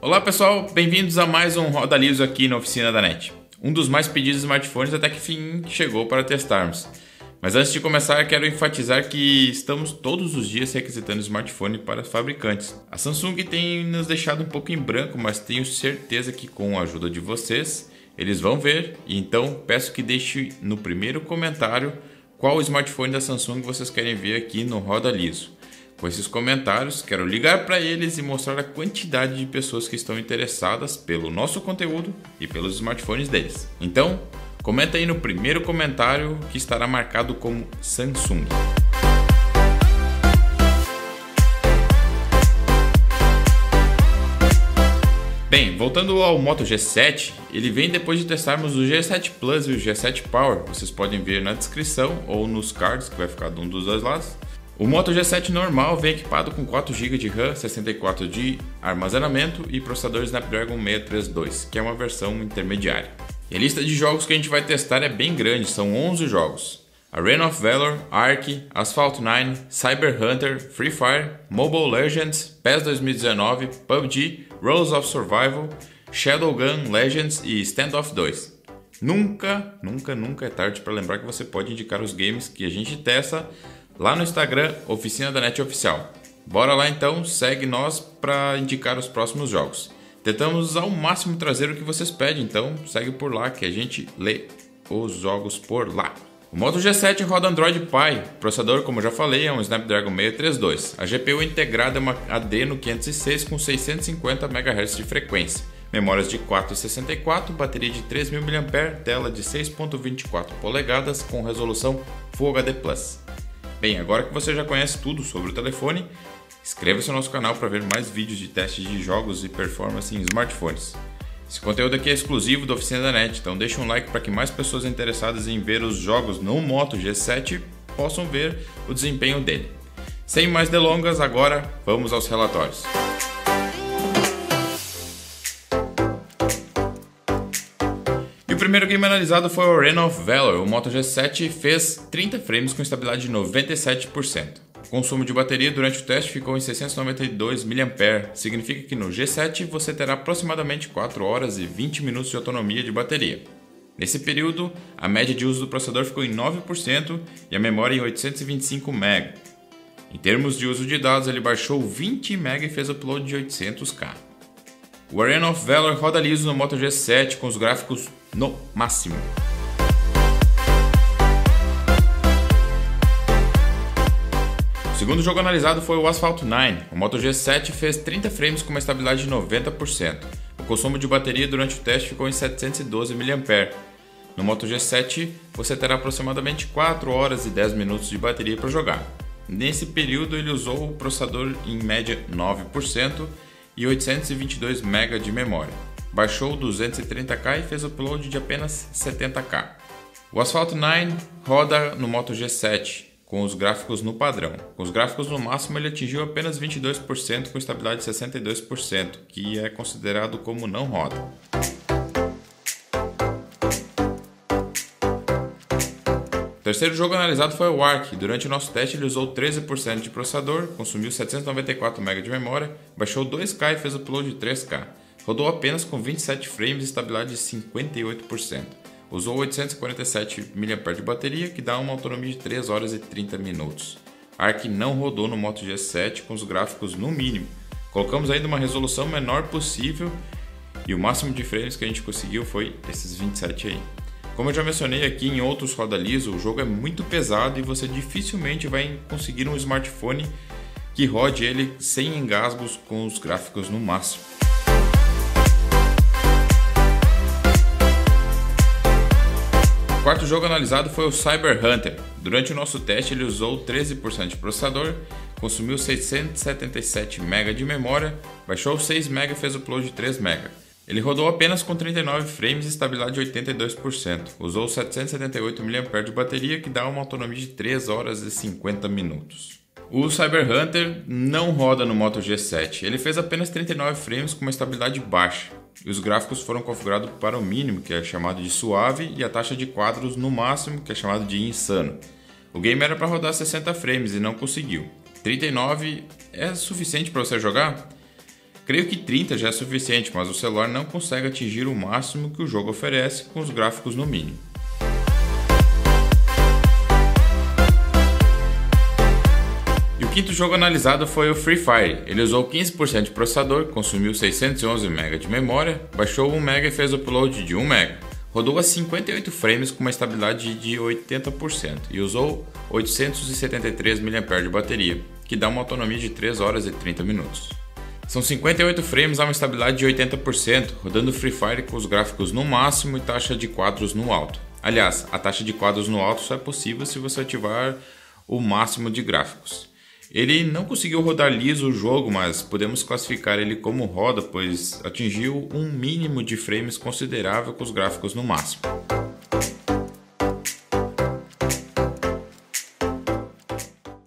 Olá pessoal, bem-vindos a mais um Roda Liso aqui na Oficina da NET. Um dos mais pedidos smartphones até que enfim chegou para testarmos. Mas antes de começar, quero enfatizar que estamos todos os dias requisitando smartphone para fabricantes. A Samsung tem nos deixado um pouco em branco, mas tenho certeza que com a ajuda de vocês, eles vão ver. E então peço que deixe no primeiro comentário qual smartphone da Samsung vocês querem ver aqui no Roda Liso. Com esses comentários, quero ligar para eles e mostrar a quantidade de pessoas que estão interessadas pelo nosso conteúdo e pelos smartphones deles. Então, comenta aí no primeiro comentário que estará marcado como Samsung. Bem, voltando ao Moto G7, ele vem depois de testarmos o G7 Plus e o G7 Power. Vocês podem ver na descrição ou nos cards, que vai ficar de um dos dois lados. O Moto G7 normal vem equipado com 4 GB de RAM, 64 de armazenamento e processador Snapdragon 632, que é uma versão intermediária. E a lista de jogos que a gente vai testar é bem grande, são 11 jogos. Arena of Valor, Ark, Asphalt 9, Cyber Hunter, Free Fire, Mobile Legends, PES 2019, PUBG, Rules of Survival, Shadowgun Legends e Standoff 2. Nunca é tarde para lembrar que você pode indicar os games que a gente testa lá no Instagram, Oficina da NET Oficial. Bora lá então, segue nós para indicar os próximos jogos. Tentamos ao máximo trazer o que vocês pedem, então segue por lá que a gente lê os jogos por lá. O Moto G7 roda Android Pie, o processador, como já falei, é um Snapdragon 632. A GPU integrada é uma Adreno 506 com 650 MHz de frequência, memórias de 4,64, bateria de 3.000 mAh, tela de 6.24 polegadas com resolução Full HD+. Bem, agora que você já conhece tudo sobre o telefone, inscreva-se no nosso canal para ver mais vídeos de testes de jogos e performance em smartphones. Esse conteúdo aqui é exclusivo da Oficina da NET, então deixa um like para que mais pessoas interessadas em ver os jogos no Moto G7 possam ver o desempenho dele. Sem mais delongas, agora vamos aos relatórios. O primeiro game analisado foi o Arena of Valor. O Moto G7 fez 30 frames com estabilidade de 97%. O consumo de bateria durante o teste ficou em 692 mAh. Significa que no G7 você terá aproximadamente 4 horas e 20 minutos de autonomia de bateria. Nesse período, a média de uso do processador ficou em 9% e a memória em 825 MB. Em termos de uso de dados, ele baixou 20 MB e fez upload de 800K. O Arena of Valor roda liso no Moto G7 com os gráficos no máximo. O segundo jogo analisado foi o Asphalt 9. O Moto G7 fez 30 frames com uma estabilidade de 90%. O consumo de bateria durante o teste ficou em 712 mAh. No Moto G7 você terá aproximadamente 4 horas e 10 minutos de bateria para jogar. Nesse período ele usou o processador em média 9% e 822 MB de memória. Baixou 230K e fez upload de apenas 70K. O Asphalt 9 roda no Moto G7 com os gráficos no padrão. Com os gráficos no máximo ele atingiu apenas 22% com estabilidade de 62%, que é considerado como não roda. O terceiro jogo analisado foi o Ark. Durante o nosso teste ele usou 13% de processador, consumiu 794 MB de memória, baixou 2K e fez upload de 3K. Rodou apenas com 27 frames e estabilidade de 58%. Usou 847 mAh de bateria, que dá uma autonomia de 3 horas e 30 minutos. Ark não rodou no Moto G7 com os gráficos no mínimo. Colocamos ainda uma resolução menor possível e o máximo de frames que a gente conseguiu foi esses 27 aí. Como eu já mencionei aqui em outros Roda Liso, o jogo é muito pesado e você dificilmente vai conseguir um smartphone que rode ele sem engasgos com os gráficos no máximo. O quarto jogo analisado foi o Cyber Hunter. Durante o nosso teste ele usou 13% de processador, consumiu 677 MB de memória, baixou 6 MB e fez upload de 3 MB. Ele rodou apenas com 39 frames e estabilidade de 82%. Usou 778 mAh de bateria, que dá uma autonomia de 3 horas e 50 minutos. O Cyber Hunter não roda no Moto G7. Ele fez apenas 39 frames com uma estabilidade baixa. E os gráficos foram configurados para o mínimo, que é chamado de suave, e a taxa de quadros no máximo, que é chamado de insano. O game era para rodar 60 frames e não conseguiu. 39 é suficiente para você jogar? Creio que 30 já é suficiente, mas o celular não consegue atingir o máximo que o jogo oferece com os gráficos no mínimo. E o quinto jogo analisado foi o Free Fire. Ele usou 15% de processador, consumiu 611 MB de memória, baixou 1 MB e fez o upload de 1 MB. Rodou a 58 frames com uma estabilidade de 80% e usou 873 mAh de bateria, que dá uma autonomia de 3 horas e 30 minutos. São 58 frames a uma estabilidade de 80%, rodando Free Fire com os gráficos no máximo e taxa de quadros no alto. Aliás, a taxa de quadros no alto só é possível se você ativar o máximo de gráficos. Ele não conseguiu rodar liso o jogo, mas podemos classificar ele como roda, pois atingiu um mínimo de frames considerável com os gráficos no máximo.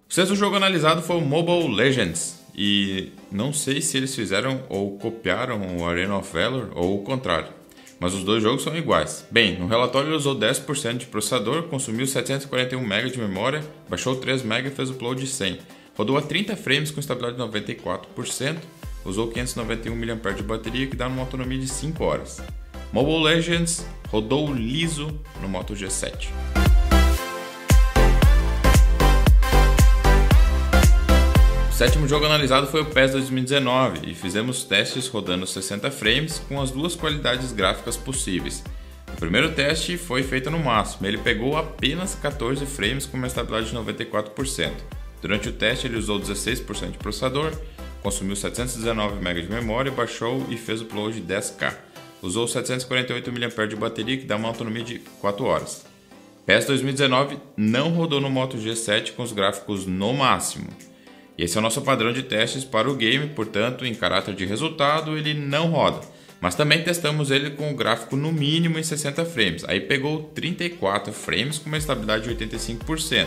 O sexto jogo analisado foi o Mobile Legends, e não sei se eles fizeram ou copiaram o Arena of Valor ou o contrário, mas os dois jogos são iguais. Bem, no relatório ele usou 10% de processador, consumiu 741 MB de memória, baixou 3 MB e fez o upload de 100. Rodou a 30 frames com estabilidade de 94%, usou 591 mAh de bateria, que dá uma autonomia de 5 horas. Mobile Legends rodou liso no Moto G7. O sétimo jogo analisado foi o PES 2019 e fizemos testes rodando 60 frames com as duas qualidades gráficas possíveis. O primeiro teste foi feito no máximo, ele pegou apenas 14 frames com uma estabilidade de 94%. Durante o teste ele usou 16% de processador, consumiu 719 MB de memória, baixou e fez o upload de 10K. Usou 748 mAh de bateria, que dá uma autonomia de 4 horas. PES 2019 não rodou no Moto G7 com os gráficos no máximo. Esse é o nosso padrão de testes para o game, portanto, em caráter de resultado, ele não roda. Mas também testamos ele com o gráfico no mínimo em 60 frames. Aí pegou 34 frames com uma estabilidade de 85%.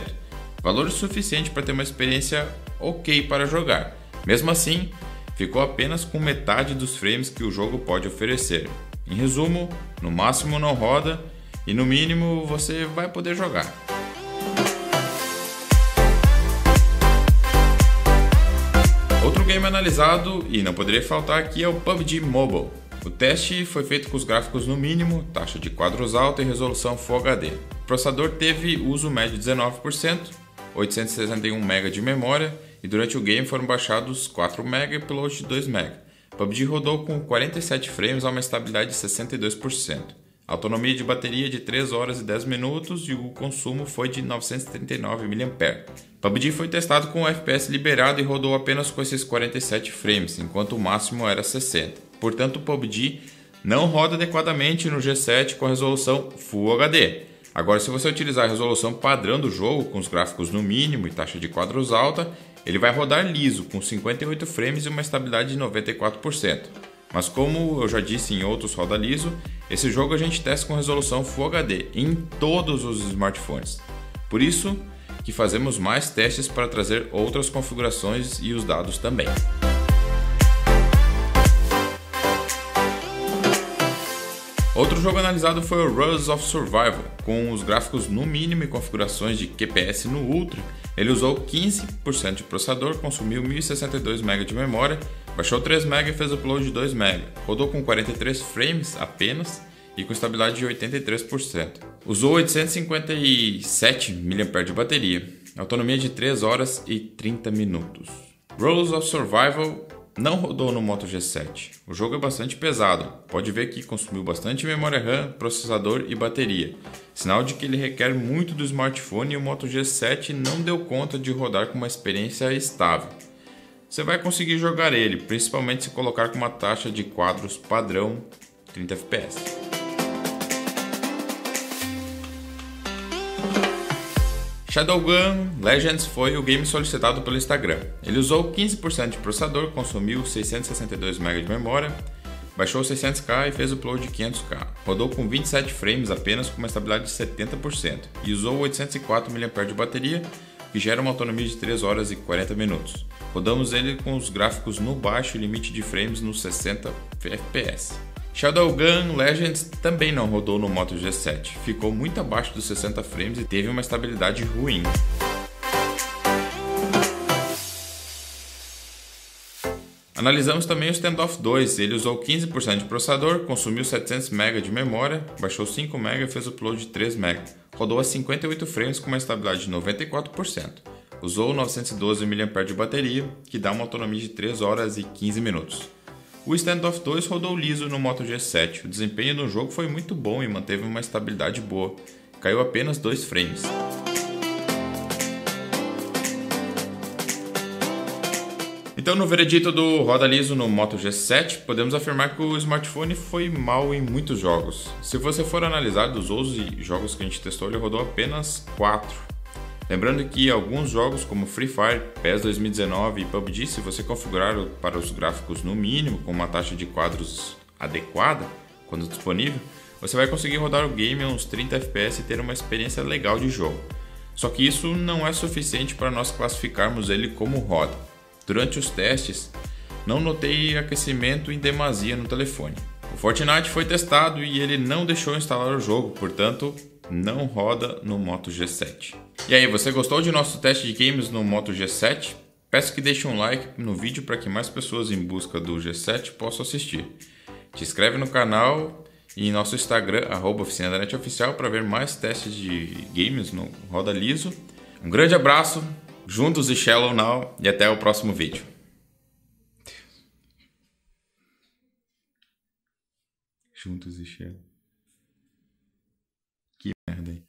Valor suficiente para ter uma experiência ok para jogar. Mesmo assim, ficou apenas com metade dos frames que o jogo pode oferecer. Em resumo, no máximo não roda e no mínimo você vai poder jogar. Outro game analisado, e não poderia faltar aqui, é o PUBG Mobile. O teste foi feito com os gráficos no mínimo, taxa de quadros alta e resolução Full HD. O processador teve uso médio de 19%, 861 MB de memória e durante o game foram baixados 4 MB e upload de 2 MB. PUBG rodou com 47 frames a uma estabilidade de 62%. A autonomia de bateria de 3 horas e 10 minutos e o consumo foi de 939 mAh. PUBG foi testado com o FPS liberado e rodou apenas com esses 47 frames, enquanto o máximo era 60. Portanto, o PUBG não roda adequadamente no G7 com a resolução Full HD. Agora, se você utilizar a resolução padrão do jogo, com os gráficos no mínimo e taxa de quadros alta, ele vai rodar liso, com 58 frames e uma estabilidade de 94%. Mas como eu já disse em outros roda liso, esse jogo a gente testa com resolução Full HD em todos os smartphones. Por isso que fazemos mais testes para trazer outras configurações e os dados também. Outro jogo analisado foi o Rules of Survival, com os gráficos no mínimo e configurações de QPS no Ultra. Ele usou 15% de processador, consumiu 1062 MB de memória, baixou 3 MB e fez upload de 2 MB. Rodou com 43 frames apenas e com estabilidade de 83%. Usou 857 mAh de bateria, autonomia de 3 horas e 30 minutos. Rules of Survival não rodou no Moto G7. O jogo é bastante pesado, pode ver que consumiu bastante memória RAM, processador e bateria. Sinal de que ele requer muito do smartphone e o Moto G7 não deu conta de rodar com uma experiência estável. Você vai conseguir jogar ele, principalmente se colocar com uma taxa de quadros padrão 30 fps. Shadowgun Legends foi o game solicitado pelo Instagram. Ele usou 15% de processador, consumiu 662 MB de memória, baixou 600k e fez o upload de 500k. Rodou com 27 frames apenas com uma estabilidade de 70% e usou 804 mAh de bateria, que gera uma autonomia de 3 horas e 40 minutos. Rodamos ele com os gráficos no baixo e limite de frames nos 60 fps. Shadowgun Legends também não rodou no Moto G7, ficou muito abaixo dos 60 frames e teve uma estabilidade ruim. Analisamos também o Standoff 2, ele usou 15% de processador, consumiu 700 MB de memória, baixou 5 MB e fez upload de 3 MB. Rodou a 58 frames com uma estabilidade de 94%. Usou 912 mAh de bateria, que dá uma autonomia de 3 horas e 15 minutos. O Standoff 2 rodou liso no Moto G7, o desempenho no jogo foi muito bom e manteve uma estabilidade boa, caiu apenas 2 frames. Então, no veredito do roda liso no Moto G7, podemos afirmar que o smartphone foi mal em muitos jogos. Se você for analisar dos 11 jogos que a gente testou, ele rodou apenas 4. Lembrando que alguns jogos como Free Fire, PES 2019 e PUBG, se você configurar para os gráficos no mínimo, com uma taxa de quadros adequada, quando disponível, você vai conseguir rodar o game a uns 30 FPS e ter uma experiência legal de jogo. Só que isso não é suficiente para nós classificarmos ele como roda. Durante os testes, não notei aquecimento em demasia no telefone. O Fortnite foi testado e ele não deixou instalar o jogo, portanto, não roda no Moto G7. E aí, você gostou de nosso teste de games no Moto G7? Peço que deixe um like no vídeo para que mais pessoas em busca do G7 possam assistir. Te inscreve no canal e em nosso Instagram, @oficina_da_net_oficial, para ver mais testes de games no roda liso. Um grande abraço! Juntos e Shallow Now, e até o próximo vídeo. Juntos e Shallow. Que merda, hein?